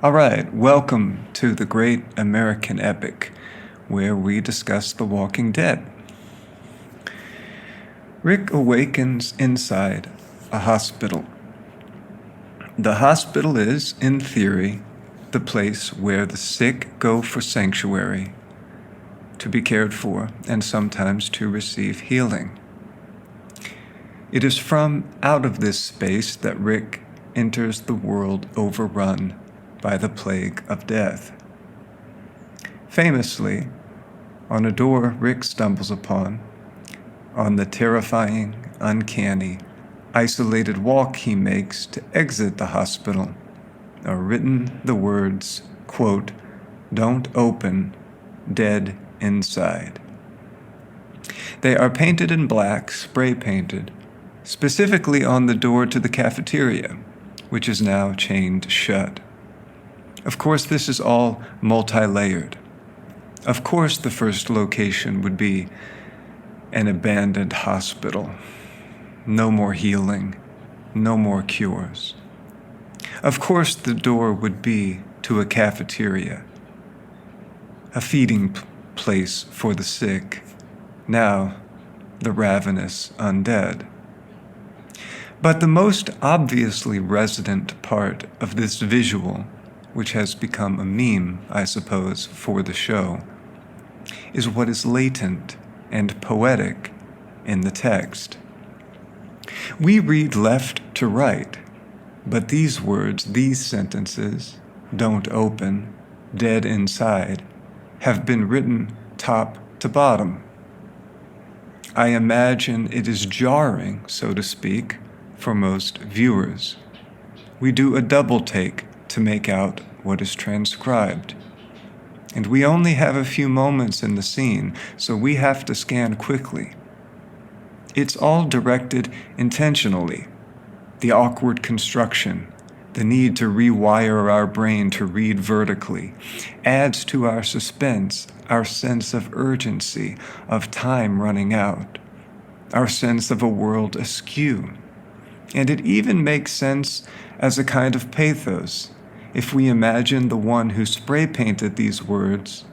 All right, welcome to the Great American Epic, where we discuss The Walking Dead. Rick awakens inside a hospital. The hospital is, in theory, the place where the sick go for sanctuary, to be cared for, and sometimes to receive healing. It is from out of this space that Rick enters the world overrun by the plague of death. Famously, on a door Rick stumbles upon, on the terrifying, uncanny, isolated walk he makes to exit the hospital, are written the words, quote, "Don't open, dead inside." They are painted in black, spray painted, specifically on the door to the cafeteria, which is now chained shut. Of course, this is all multi-layered. Of course, the first location would be an abandoned hospital. No more healing, no more cures. Of course, the door would be to a cafeteria, a feeding place for the sick, now the ravenous undead. But the most obviously resident part of this visual, which has become a meme, I suppose, for the show, is what is latent and poetic in the text. We read left to right, but these words, these sentences, "don't open, dead inside," have been written top to bottom. I imagine it is jarring, so to speak, for most viewers. We do a double take to make out what is transcribed. And we only have a few moments in the scene, so we have to scan quickly. It's all directed intentionally. The awkward construction, the need to rewire our brain to read vertically, adds to our suspense, our sense of urgency, of time running out, our sense of a world askew. And it even makes sense as a kind of pathos if we imagine the one who spray-painted these words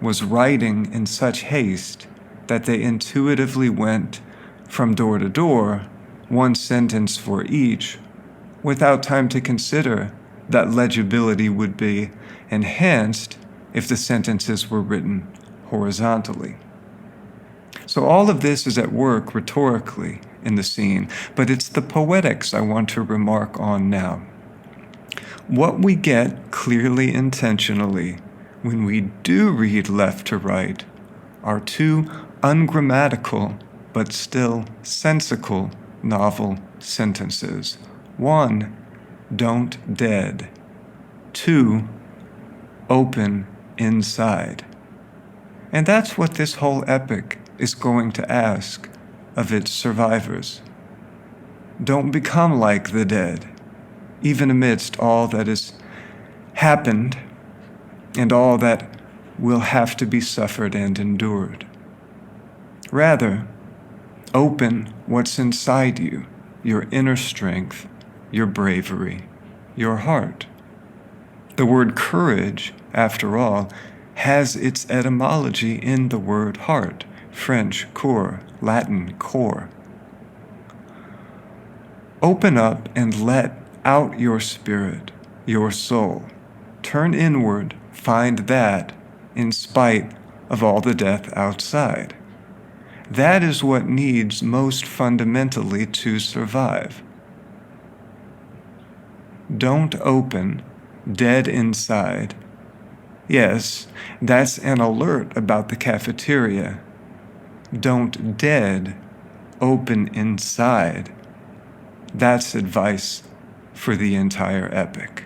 was writing in such haste that they intuitively went from door to door, one sentence for each, without time to consider that legibility would be enhanced if the sentences were written horizontally. So all of this is at work rhetorically in the scene, but it's the poetics I want to remark on now. What we get clearly intentionally when we do read left to right are two ungrammatical but still sensical novel sentences. One, "don't dead." Two, "open inside." And that's what this whole epic is going to ask of its survivors. Don't become like the dead, even amidst all that has happened and all that will have to be suffered and endured. Rather, open what's inside you, your inner strength, your bravery, your heart. The word courage, after all, has its etymology in the word heart, French cœur, Latin core. Open up and let out your spirit, your soul. Turn inward, find that, in spite of all the death outside. That is what needs most fundamentally to survive. Don't open, dead inside. Yes, that's an alert about the cafeteria. Don't dead, open inside. That's advice for the entire epic.